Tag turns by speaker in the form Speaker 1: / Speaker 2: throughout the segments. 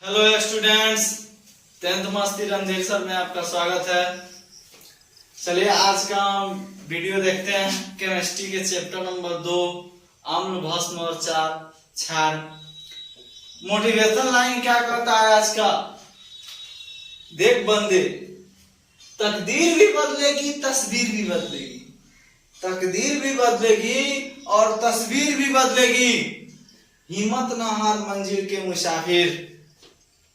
Speaker 1: Hello students, 10th मस्ती Randhir sir में आपका स्वागत है। चलिए आज का हम वीडियो देखते हैं केमिस्ट्री के चैप्टर नंबर 2 अम्ल भस्म और क्षार। मोटिवेशन लाइन क्या कहता है आज का? देख बंदे, तकदीर भी बदलेगी तस्वीर भी बदलेगी, तकदीर भी बदलेगी और तस्वीर भी बदलेगी। हिम्मत ना हार मंजिल के मुसाफिर,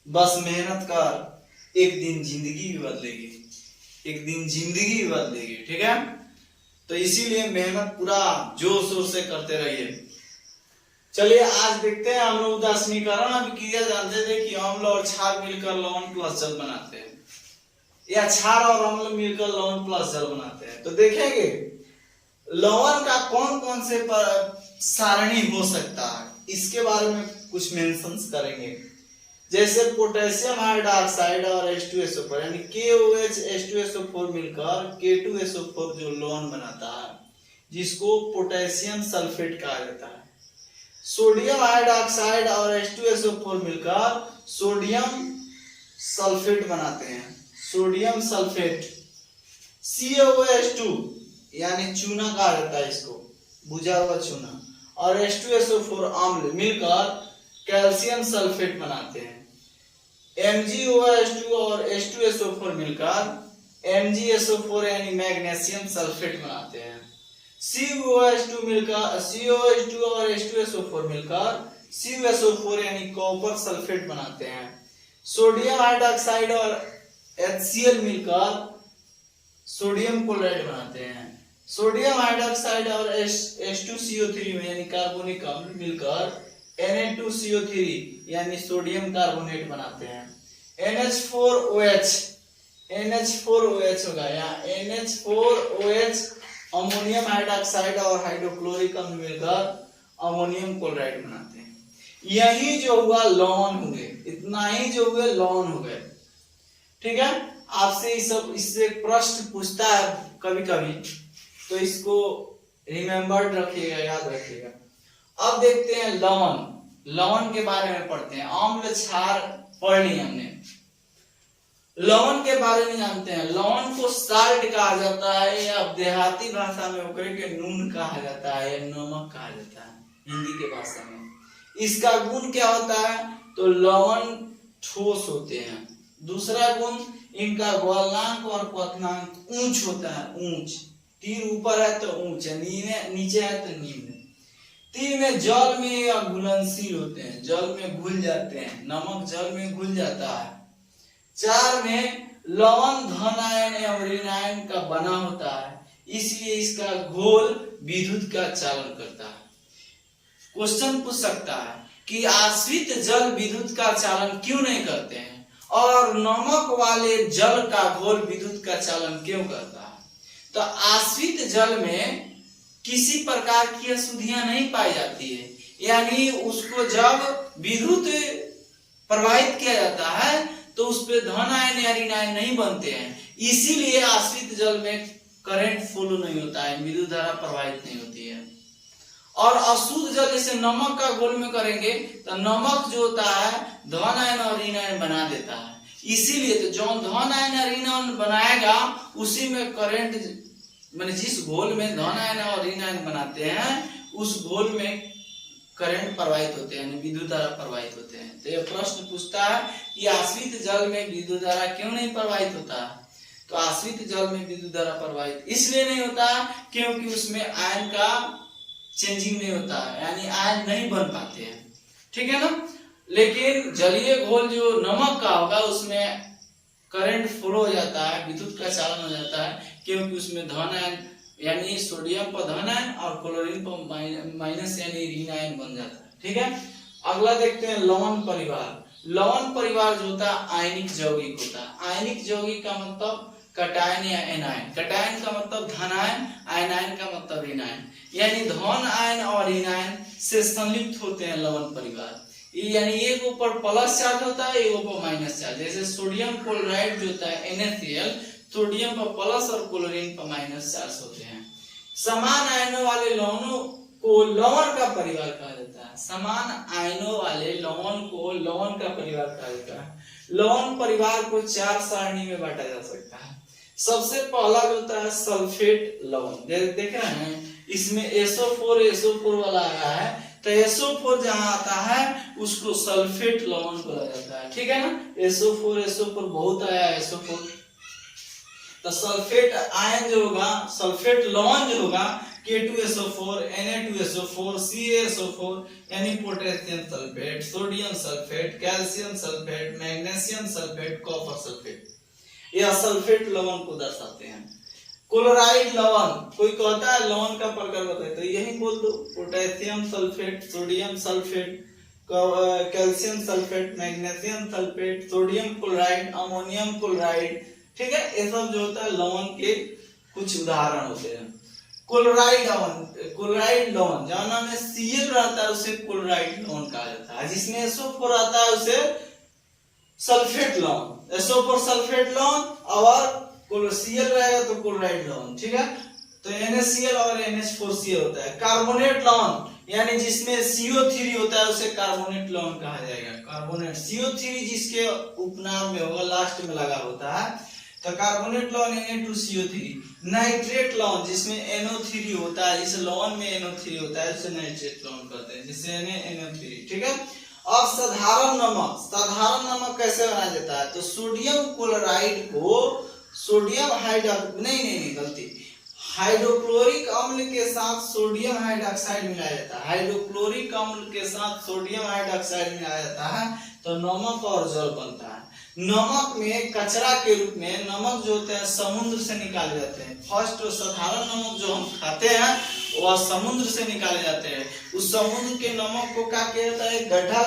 Speaker 1: बस मेहनत कर, एक दिन जिंदगी भी बदलेगी, एक दिन जिंदगी भी बदलेगी। ठीक है, तो इसीलिए मेहनत पूरा जोर शोर से करते रहिए। चलिए आज देखते हैं हम लोग उदासीनीकरण अभिक्रिया। जानते थे कि अम्ल और क्षार मिलकर लवण प्लस जल बनाते हैं, या क्षार और अम्ल मिलकर लवण प्लस जल बनाते हैं। तो देखेंगे लवण का कौन कौन से सारणी हो सकता है, इसके बारे में कुछ मेंशंस करेंगे। जैसे पोटेशियम हाइड्रोक्साइड और H2SO4 यानी KOH H2SO4 मिलकर K2SO4 जो लवण बनाता है, जिसको पोटेशियम सल्फेट कहा जाता है। सोडियम हाइड्रोक्साइड और H2SO4 मिलकर सोडियम सल्फेट बनाते हैं, सोडियम सल्फेट। COH2 यानी चूना कहा जाता है, इसको बुझा हुआ चूना, और H2SO4 अम्ल मिलकर कैल्शियम सल्फेट बनाते हैं। MgOH2 और H2SO4 मिलकर MgSO4 यानी मैग्नीशियम सल्फेट बनाते हैं। COH2 और H2SO4 मिलकर CuSO4 यानी कॉपर सल्फेट बनाते हैं। सोडियम हाइड्रोक्साइड और HCl मिलकर सोडियम क्लोराइड बनाते हैं। सोडियम हाइड्रोक्साइड और H2CO3 में यानी कार्बोनिक अम्ल मिलकर Na2CO3 यानी सोडियम कार्बोनेट बनाते हैं। NH4OH होगा, यहाँ NH4OH अमोनियम हाइड्रोक्साइड और हाइड्रोक्लोरिक अम्ल मिलकर अमोनियम क्लोराइड बनाते हैं। यही जो हुआ लवण हो गए, इतना ही जो हुए लवण हो गए। ठीक है, आपसे इससे प्रश्न पूछता है कभी कभी, तो इसको रिमेम्बर्ड रखिएगा, याद रखिएगा। अब देखते हैं लवण, लवण के बारे में पढ़ते हैं। अम्ल क्षार पढ़ ली हमने, लवण के बारे में जानते हैं। लवण को साल्ट कहा जाता है, या देहाती भाषा में होकर के नून कहा जाता है, या नमक कहा जाता है हिंदी के भाषा में। इसका गुण क्या होता है? तो लवण ठोस होते हैं। दूसरा गुण, इनका गलनांक और पतनांक ऊंच होता है, ऊंच। तीर ऊपर है तो ऊंच है, नीचे है तो निम्न। 3 में जल में या घुलनशील होते हैं, जल में घुल जाते हैं, नमक जल में घुल जाता है। 4 में लवण धन आयन या ऋण आयन का बना होता है, इसलिए इसका घोल विद्युत का चालन करता है। क्वेश्चन पूछ सकता है कि आश्रित जल विद्युत का चालन क्यों नहीं करते हैं, और नमक वाले जल का घोल विद्युत का चालन क्यों करता है? तो आश्रित जल में किसी प्रकार की अशुद्धियां नहीं पाई जाती है, यानी उसको जब विद्युत प्रवाहित किया जाता है तो उस पे धन आयन या ऋण आयन नहीं बनते हैं, इसीलिए आश्रित जल में करंट फ्लो नहीं होता है, विद्युत धारा प्रवाहित नहीं होती है। और अशुद्ध जल जैसे नमक का घोल में करेंगे तो नमक जो होता है धन आयन और ऋण आयन बना देता है, इसीलिए तो जो धन आयन या ऋण आयन बनाएगा उसी में करंट, मैंने जिस घोल में धन आयन और ऋण आयन बनाते हैं उस घोल में करंट प्रवाहित होते हैं, विद्युत धारा प्रवाहित होते हैं। तो यह प्रश्न पूछता है कि आश्रित जल में विद्युत धारा क्यों नहीं प्रवाहित होता? तो आश्रित जल में विद्युत धारा प्रवाहित इसलिए नहीं होता क्योंकि उसमें आयन का चेंजिंग नहीं होता है, यानी आयन नहीं बन पाते हैं। ठीक है ना। लेकिन जलीय घोल जो नमक का होगा उसमें करंट फ्लो हो जाता है, विद्युत का चालन हो जाता है, क्योंकि उसमें धन आयन यानी सोडियम पर धन आयन और क्लोरीन पर माइनस यानी ऋण आयन बन जाता है। ठीक है, अगला देखते हैं लवण परिवार। लवण परिवार जो होता है आयनिक यौगिक होता है। आयनिक यौगिक का मतलब कटायन या एनायन। कटायन का मतलब धन आयन, आयन का मतलब ऋण आयन, यानी धन आयन और ऋण आयन से संलिप्त होते हैं लवण परिवार। यानी एक ऊपर प्लस चार्ज होता है, एक ऊपर माइनस चार्ज। जैसे सोडियम क्लोराइड जो होता है NaCl, सोडियम पर प्लस और क्लोरीन पर माइनस चार्ज होते हैं। समान आयनों वाले लवणों को लवण का परिवार कहा जाता है। समान आयनों वाले लवण को लवण का परिवार कहा जाता है। लवण परिवार को 4 सारणी में बांटा जा सकता है। सबसे पहला होता है सल्फेट लवण। देख रहे हैं इसमें SO4 वाला आया है, तो SO4 जहां आता है उसको सल्फेट लवण कहा जाता है। ठीक है ना, SO4 बहुत आया है SO4, तो सल्फेट आयन जो होगा, सल्फेट लवण जो होगा K2SO4, Na2SO4, CaSO4 यानी potassium sulphate, sodium sulphate, calcium sulphate, magnesium sulphate, copper sulphate, यह सल्फेट लवण को दर्शाते हैं। क्लोराइड लवण, कोई कहता है लवण का प्रकार बताइए तो यही बोल दो, potassium sulphate, sodium sulphate, calcium sulphate, magnesium sulphate, sodium chloride, ammonium chloride. ठीक है, ये सब जो होता है लवण के कुछ उदाहरण होते हैं। क्लोराइड लवण जहाँ में Cl रहता है उसे क्लोराइड लवण कहा जाता है। जिसमें SO4 आता है उसे सल्फेट लवण, SO4 सल्फेट लवण और Cl रहेगा तो क्लोराइड लवण। ठीक है, तो NaCl और NH4Cl होता है। कार्बोनेट लवण यानी जिसमें CO3 होता है उसे कार्बोनेट लवण कहा जाएगा। कार्बोनेट CO3 जिसके उपनाम में होगा, लास्ट में लगा होता है, तो कार्बोनेट लवण Na2CO3। नाइट्रेट लवण जिसमें NO3 होता है, इस लवण में NO3 होता है उसे नाइट्रेट लवण कहते हैं, जिससे NO3। ठीक है, अब साधारण नमक कैसे बनाया जाता है, तो सोडियम क्लोराइड को सोडियम हाइड्रोक्लोरिक अम्ल के साथ सोडियम हाइड्रोक्साइड मिलाया जाता है। हाइड्रोक्लोरिक अम्ल के साथ सोडियम हाइड्रोक्साइड मिलाया जाता है तो नमक और जल बनता है। नमक में कचरा के रूप में नमक जो होते हैं समुद्र से निकाले जाते हैं। फर्स्ट साधारण नमक जो हम खाते हैं वह समुद्र से निकाले जाते हैं। उस समुद्र के नमक को क्या किया जाता है, गड्ढा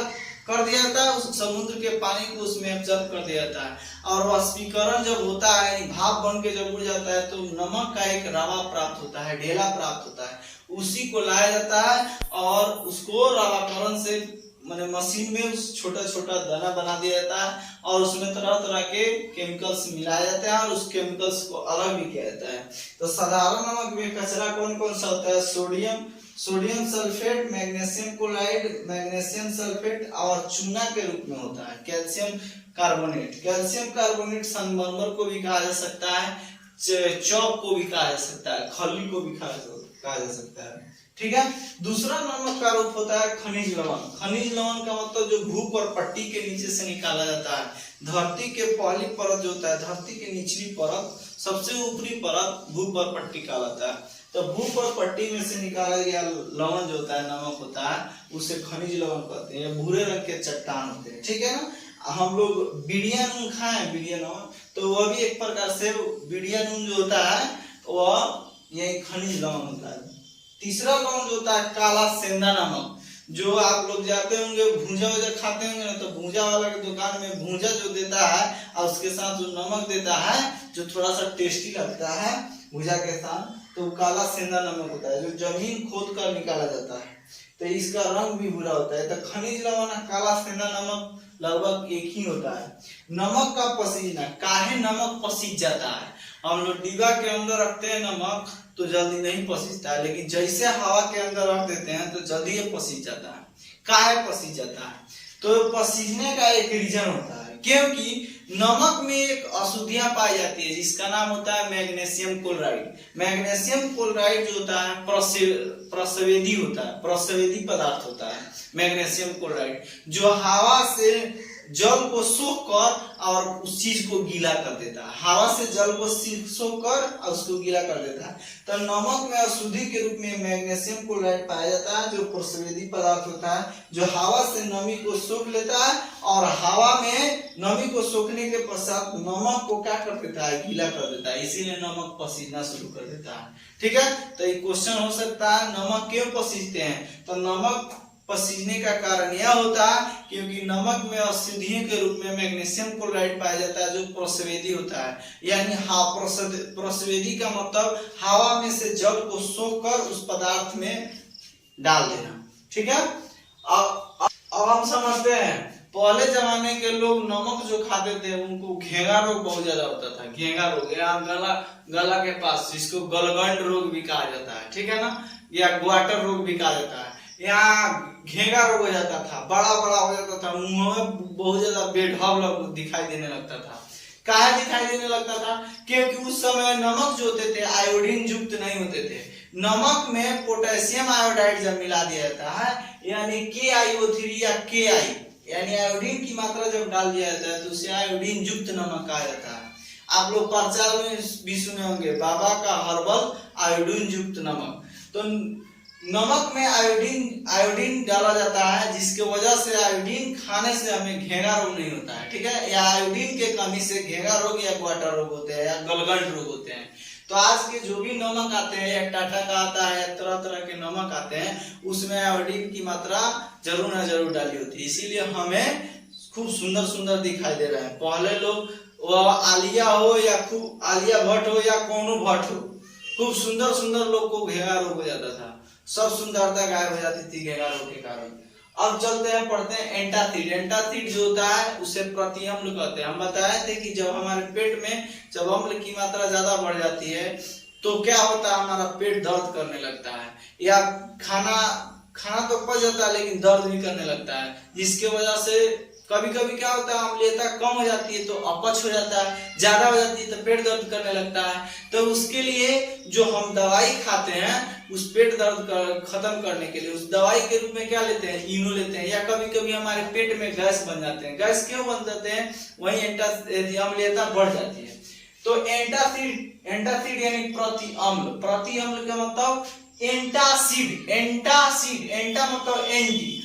Speaker 1: कर दिया जाता है, उस समुद्र के पानी को उसमें एब्जॉर्ब कर दिया जाता है और वाष्पीकरण जब होता है, भाप बन के जब उड़ जाता है तो नमक का एक रवा प्राप्त होता है, ढेला प्राप्त होता है। उसी को लाया जाता है और उसको रवाकरण से माने मशीन में उस छोटा छोटा दाना बना दिया जाता है और उसमें तरह तरह के केमिकल्स मिलाए जाते हैं और उस केमिकल्स को अलग भी किया जाता है। तो साधारण नमक में कचरा कौन कौन सा होता है, sodium sulphate, magnesium chloride, magnesium sulphate और चूना के रूप में होता है कैल्शियम कार्बोनेट संगमरमर को भी कहा जा सकता है, चौक को भी कहा जा सकता है, खली को भी कहा जा सकता है। ठीक है, दूसरा नमक का रूप होता है खनिज लवण। खनिज लवण का मतलब जो भूपर पट्टी के नीचे से निकाला जाता है। धरती के पहली परत जो होता है, धरती की निचली परत, सबसे ऊपरी परत भूपर पट्टी कहलाता है। तो भूपर पट्टी में से निकाला गया लवण जो होता है, नमक होता है, उसे खनिज लवण कहते हैं। भूरे रंग के चट्टान होते हैं। ठीक है ना, हम लोग बिड़िया नून खाए, बिड़िया नून, तो वह भी एक प्रकार से बिड़िया नून जो होता है वह यही खनिज लवण होता है। तीसरा लवण जो होता है काला सेंधा नमक, जो आप लोग जाते होंगे भूंजा वूंजा खाते होंगे ना, तो भूंजा वाला के दुकान में भूंजा जो देता है और उसके साथ जो नमक देता है जो थोड़ा सा टेस्टी लगता है भूंजा के साथ, तो काला सेंधा नमक होता है जो जमीन खोद कर निकाला जाता है, तो इसका रंग भी भूरा होता है। तो खनिज लवण काला सेंधा नमक लगभग एक ही होता है। नमक का पसीजना, काहे नमक पसीज जाता है, हम लोग डिब्बा के अंदर रखते हैं नमक तो जल्दी नहीं पसीजता है, लेकिन जैसे हवा के अंदर रख देते हैं तो जल्दी ये पसीज जाता है। काहे पसीज जाता है, तो पसीजने का एक रीजन होता है, क्योंकि नमक में एक अशुद्धियां पाई जाती है जिसका नाम होता है मैग्नीशियम क्लोराइड। मैग्नीशियम क्लोराइड जो होता है प्रस्वेदी होता है, प्रस्वेदी पदार्थ होता है मैग्नीशियम क्लोराइड, जो हवा से जल को सोख कर और उस चीज को गीला कर देता है। हवा से जल को सोख कर और उसको गीला कर देता है। तो नमक में अशुद्धि के रूप में मैग्नीशियम क्लोराइड पाया जाता है, जो प्रस्वेदी पदार्थ होता है, जो हवा से नमी को सोख लेता है और हवा में नमी को सोखने के पश्चात नमक को क्या कर देता है, गीला कर देता है, इसीलिए नमक पसीजना शुरू कर देता है। ठीक है, तो ये क्वेश्चन हो सकता है नमक क्यों पसीजते हैं, तो नमक पसीजने का कारण यह होता है क्योंकि नमक में अशुद्धियों के रूप में मैग्नीशियम क्लोराइड पाया जाता है जो प्रस्वेदी होता है। यानी प्रस्वेदी का मतलब हवा में से जल को सोख कर उस पदार्थ में डाल देना। ठीक है, अब हम समझते हैं पहले जमाने के लोग नमक जो खाते थे उनको घेंगा रोग बहुत ज्यादा होता था। घेंगा रोग, यहाँ गला के पास, जिसको गलगंड रोग भी कहा जाता है। ठीक है ना, या ग्वाटर रोग भी कहा जाता है। यहाँ घेंगा रोग हो जाता था, बड़ा बड़ा हो जाता था, मुंह में बहुत ज्यादा बेढब दिखाई देने लगता था। काहे दिखाई देने लगता था? क्योंकि उस समय नमक जो होते थे आयोडीन युक्त नहीं होते थे। नमक में पोटेशियम आयोडाइड जब मिला दिया जाता है, यानी KiO3 या Ki, यानी आयोडीन की मात्रा जब डाल दिया जाता है तो उसे आयोडीन युक्त नमक कहा जाता है। आप लोग प्रचार में भी सुने होंगे, बाबा का हर्बल आयोडीन युक्त नमक। तो नमक में आयोडीन डाला जाता है, जिसके वजह से आयोडीन खाने से हमें घेंगा रोग नहीं होता है, ठीक है। या आयोडीन के कमी से घेंगा रोग या ग्वाटर रोग होते हैं या गलगंड रोग होते हैं। तो आज के जो भी नमक आते हैं, या टाटा का आता है, या तरह तरह के नमक आते हैं, उसमें आयोडीन की मात्रा जरूर न जरूर डाली होती है, इसीलिए हमें खूब सुंदर सुंदर दिखाई दे रहे हैं। पहले लोग आलिया हो या खूब आलिया भट्ट हो या कोनो भट्ट हो, खूब सुंदर सुंदर लोग को घेंगा रोग हो जाता था, सब सुंदरता गायब हो जाती थी घेंगा रोग के कारण। अब चलते हैं, पढ़ते हैं एंटासिड। एंटासिड जो होता है उसे प्रतिअम्ल कहते हैं। हम बताए थे कि जब हमारे पेट में जब अम्ल की मात्रा ज्यादा बढ़ जाती है तो क्या होता है, हमारा पेट दर्द करने लगता है, या खाना तो पच जाता है लेकिन दर्द भी करने लगता है, जिसके वजह से कभी कभी क्या होता है, अम्लीयता कम हो जाती है तो अपच हो जाता है, ज्यादा हो जाती है तो पेट दर्द करने लगता है। तो उसके लिए जो हम दवाई खाते हैं, उस पेट दर्द खत्म करने के लिए उस दवाई के रूप में क्या लेते हैं, इनो लेते हैं। या कभी कभी हमारे पेट में गैस बन जाते हैं। गैस क्यों बन जाते हैं? वही अम्लीयता बढ़ जाती है। तो एंटासिड यानी प्रतिअम्ल का मतलब एंटासिड। एंटा मतलब एंटी,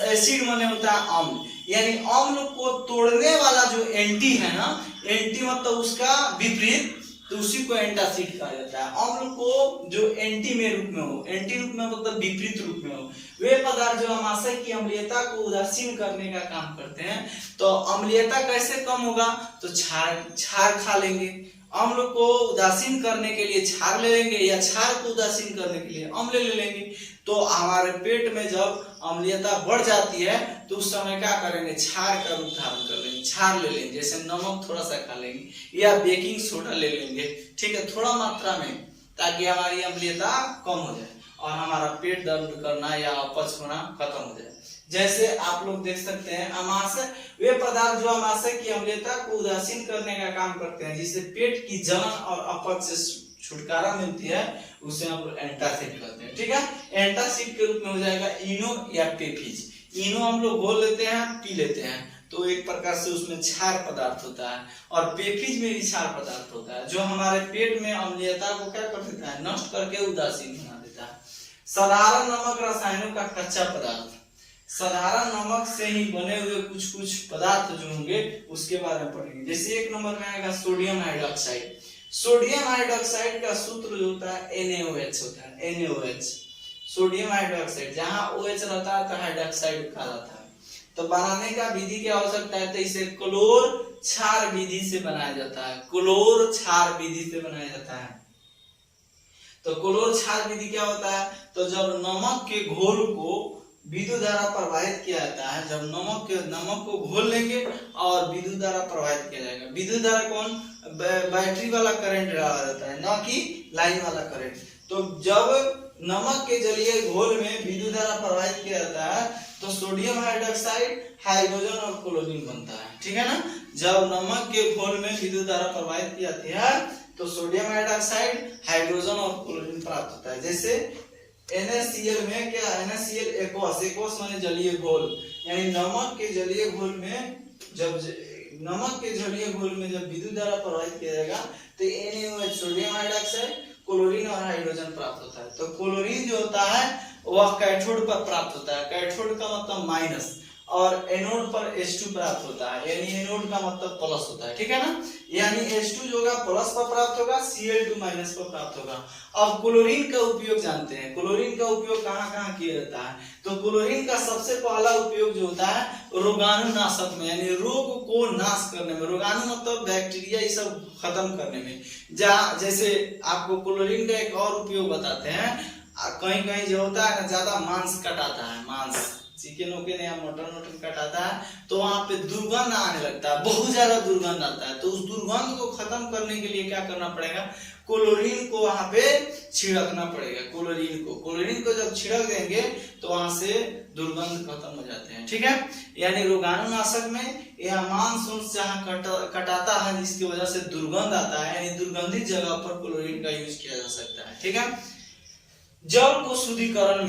Speaker 1: एसिड माने होता है अम्ल, यानी अम्ल को तोड़ने वाला जो एंटी है ना, एंटी मतलब उसका विपरीत, तो उसी को एंटासिड कहा जाता है। अम्ल को जो एंटी में रूप में हो, एंटी रूप में मतलब विपरीत रूप में हो, वे पदार्थ जो आमाशय की अम्लीयता को उदासीन करने का काम करते हैं। तो अम्लीयता कैसे कम होगा? तो क्षार खा लेंगे। अम्ल को उदासीन करने के लिए क्षार ले लेंगे, या क्षार को उदासीन करने के लिए अम्ल ले लेंगे। तो हमारे पेट में जब अम्लीयता बढ़ जाती है तो उस समय क्या करेंगे, क्षार का रूप धारण कर लेंगे, क्षार ले लेंगे, जैसे नमक थोड़ा सा खा लेंगे या बेकिंग सोडा ले लेंगे, ठीक है, थोड़ा मात्रा में, ताकि हमारी अम्लीयता कम हो जाए और हमारा पेट दर्द करना या अपच होना खत्म हो जाए। जैसे आप लोग देख सकते हैं, अमाशय वे पदार्थ जो आमाशय की अम्लीयता को उदासीन करने का काम करते हैं, जिससे पेट की जलन और अपच से छुटकारा मिलती है, उसे हम एंटासिड कहते हैं, ठीक है। एंटासिड के रूप में हो जाएगा इनो या पेफिज। इनो हम लोग घोल लेते हैं, पी लेते हैं, तो एक प्रकार से उसमें क्षार पदार्थ होता है, और पेफिज में भी क्षार पदार्थ होता है, जो हमारे पेट में अम्लीयता को क्या कर देता है, नष्ट करके उदासीन बना देता है। साधारण नमक रसायनों का कच्चा पदार्थ। साधारण नमक से ही बने हुए कुछ कुछ पदार्थ जो होंगे उसके बारे में पढ़ेंगे। जैसे एक नंबर में आएगा सोडियम हाइड्रोक्साइड। सोडियम हाइड्रोक्साइड का सूत्र जो होता है NaOH होता है, NaOH। सोडियम हाइड्रोक्साइड, जहां OH रहता है तो हाइड्रोक्साइड कहा जाता है। तो बनाने का विधि क्या हो सकता है, तो इसे क्लोर क्षार विधि से बनाया जाता है, क्लोर क्षार विधि से बनाया जाता है। तो क्लोर क्षार विधि क्या होता है, तो जब नमक के घोल को विद्युत धारा प्रवाहित किया जाता है, जब नमक को घोल लेंगे और विद्युत धारा प्रवाहित किया जाएगा। विद्युत धारा कौन, बैटरी वाला करंट डाला जाता है, ना कि लाइन वाला करंट। तो जब नमक के जलीय घोल में विद्युत धारा प्रवाहित किया जाता है तो सोडियम हाइड्रोक्साइड हाइड्रोजन और क्लोरीन बनता है, ठीक है ना। जब नमक के घोल में विद्युत धारा प्रवाहित की जाती है तो सोडियम हाइड्रोक्साइड हाइड्रोजन और क्लोरीन प्राप्त होता है। जैसे NaCl में क्या, NaCl एक्वस माने जलीय घोल, यानी नमक के जलीय घोल में जब विद्युत धारा प्रवाहित किया जाएगा तो NaOH सोडियम हाइड्रोक्साइड, क्लोरीन और हाइड्रोजन प्राप्त होता है। तो क्लोरीन जो होता है वह कैथोड पर प्राप्त होता है, कैथोड का मतलब माइनस, और एनोड पर H2 प्राप्त होता है, यानी एनोड का मतलब प्लस होता है, ठीक है ना। यानी H2 जो होगा प्लस पर प्राप्त होगा, Cl2 माइनस पर प्राप्त होगा। अब क्लोरीन का उपयोग जानते हैं, क्लोरीन का उपयोग कहाँ कहाँ किया जाता है। तो क्लोरीन का सबसे पहला उपयोग जो होता है रोगाणुनाशक में, यानी रोग को नाश करने में। रोगाणु मतलब बैक्टीरिया, ये सब खत्म करने में। जैसे आपको क्लोरीन का एक और उपयोग बताते हैं, कहीं कहीं जो होता है ना, ज्यादा मांस कटाता है, मांस चिकन वोकन या मटन वटन कटाता है तो वहां पे दुर्गंध आने लगता है, बहुत ज्यादा दुर्गंध आता है। तो उस दुर्गंध को खत्म करने के लिए क्या करना पड़ेगा, क्लोरीन को वहां पे छिड़कना पड़ेगा। क्लोरीन को जब छिड़क देंगे तो वहां से दुर्गंध खत्म हो जाते हैं। ठीक है, यानी रोगाणुनाशक में यह मांस जहाँ कटाता है जिसकी वजह से दुर्गंध आता है, यानी दुर्गंधित जगह पर क्लोरीन का यूज किया जा सकता है। ठीक है, जल को शुद्धिकरण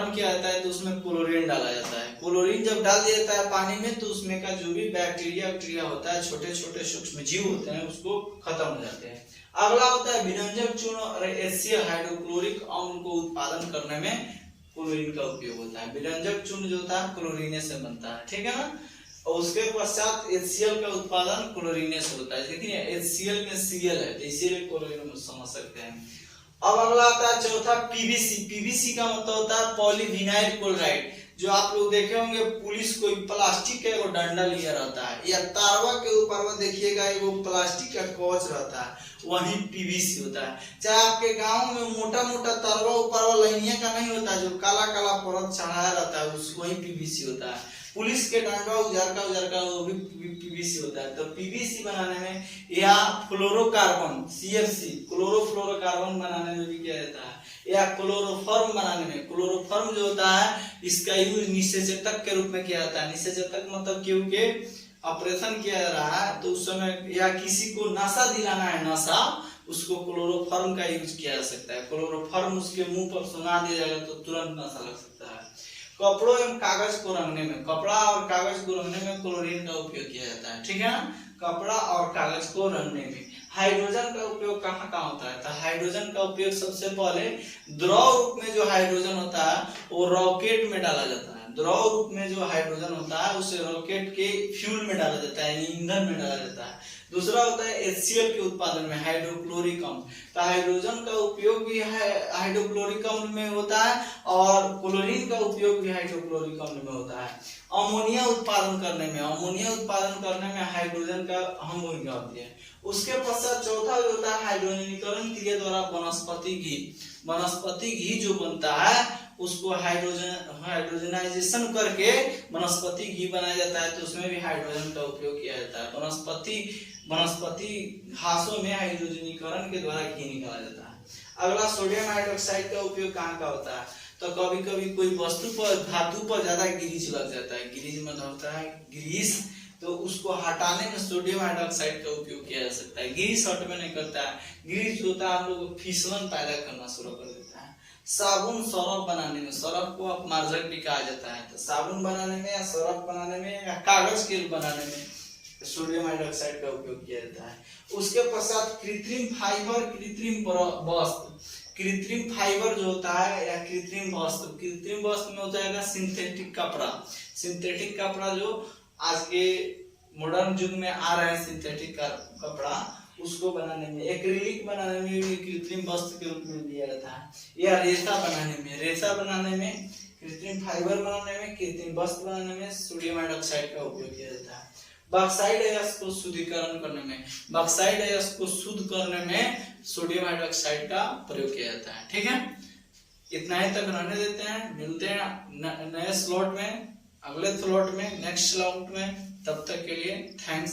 Speaker 1: किया जाता है तो उसमें क्लोरीन डाला जाता है। क्लोरीन जब डाल दिया जाता है पानी में तो उसमें का जो भी बैक्टीरिया होता है, छोटे छोटे सूक्ष्म जीव होते हैं, उसको खत्म हो जाते हैं। अगला होता है विरंजक चूर्ण और HCl हाइड्रोक्लोरिक अम्ल को उत्पादन करने में क्लोरीन का उपयोग होता है। विरंजक चूर्ण जो होता है क्लोरीन से बनता है। ठीक है ना, और उसके पश्चात HCl का उत्पादन क्लोरीन से होता है। देखिए HCl में Cl है तो इसीलिए क्लोरीन समझ सकते हैं। अब अगला आता है चौथा पीवीसी का मतलब होता है पॉलीविनाइल क्लोराइड। जो आप लोग देखे होंगे पुलिस कोई प्लास्टिक का डंडा लिया रहता है या तारवा के ऊपर में देखिएगा वो प्लास्टिक का कवच रहता है, वही पीवीसी होता है। चाहे आपके गांव में मोटा मोटा तारवा ऊपर लाइनिया का नहीं होता, जो काला काला परत चढ़ाया रहता है उस वही पीवीसी होता है। पुलिस के डंडा उजर का वो भी पीवीसी होता है। तो पीवीसी बनाने में या फ्लोरोकार्बन CFC क्लोरोफ्लोरोकार्बन बनाने में भी किया जाता है, या क्लोरोफॉर्म बनाने में। क्लोरोफॉर्म जो होता है इसका यूज निषेचक के रूप में किया जाता है। निषेचक मतलब क्योंकि ऑपरेशन किया जा रहा है तो उस समय या किसी को नशा दिलाना है, नशा, उसको क्लोरोफॉर्म का यूज किया जा सकता है। क्लोरोफॉर्म उसके मुंह पर सुना दिया जाएगा तो तुरंत नशा लग सकता है। कपड़ों एवं कागज को रंगने में, कपड़ा और कागज को रंगने में क्लोरीन का उपयोग किया जाता है। ठीक है ना, कपड़ा और कागज को रंगने में। हाइड्रोजन का उपयोग कहाँ कहाँ होता है, तो हाइड्रोजन का उपयोग सबसे पहले द्रव रूप में जो हाइड्रोजन होता है वो रॉकेट में डाला जाता है। द्रव रूप में जो हाइड्रोजन होता है उसे रॉकेट के फ्यूल में डाला जाता है, ईंधन में डाला जाता है। दूसरा होता है HCl के उत्पादन में हाइड्रोक्लोरिक अम्ल। तो हाइड्रोजन का उपयोग भी हाइड्रोक्लोरिक अम्ल में होता है और क्लोरीन का उपयोग भी हाइड्रोक्लोरिक अम्ल में होता है। अमोनिया उत्पादन करने में हाइड्रोजन का अहम भूमिका होती है। उसके पश्चात चौथा जो होता है हाइड्रोजनीकरण क्रिया द्वारा वनस्पति घी जो बनता है उसको हाइड्रोजनाइजेशन करके वनस्पति घी बनाया जाता है, तो उसमें भी हाइड्रोजन का उपयोग किया जाता है। वनस्पति घासों में हाइड्रोजनीकरण के द्वारा घी निकाला जाता है। अगला सोडियम हाइड्रोक्साइड का उपयोग कहाँ का होता है, तो कभी कभी कोई वस्तु पर, धातु पर ज्यादा ग्रीस लग जाता है, ग्रीस मतलब होता है ग्रीस, तो उसको हटाने में सोडियम हाइड्रोक्साइड का उपयोग किया जा सकता है। ग्रीस हटने नहीं करता है, ग्रीस जो होता है हम लोग फिसलन पैदा करना शुरू कर देता है। साबुन सरफ बनाने में, सरफ को अपमार्जक भी कहा जाता है, तो साबुन बनाने में या सरफ बनाने में या कागज के बनाने में सोडियम हाइड्रोक्साइड का उपयोग किया जाता है। उसके पश्चात कृत्रिम फाइबर, कृत्रिम फाइबर जो होता है या कृत्रिम वस्त्र में हो जाएगा सिंथेटिक कपड़ा जो आज के मॉडर्न युग में आ रहे हैं, सिंथेटिक कपड़ा, उसको बनाने में, एक्रिलिक बनाने में भी कृत्रिम वस्त्र के रूप में लिया जाता है, या रेशा बनाने में, कृत्रिम फाइबर बनाने में, कृत्रिम वस्त्र बनाने में सोडियम हाइड्रोक्साइड का उपयोग किया जाता है। बॉक्साइड अयस्क को शुद्धिकरण करने में, बॉक्साइड अयस्क को शुद्ध करने में सोडियम हाइड्रोक्साइड का प्रयोग किया जाता है। ठीक है, इतना ही तक रहने देते हैं, मिलते हैं नए स्लॉट में, अगले स्लॉट में, नेक्स्ट स्लॉट में। तब तक के लिए थैंक्स।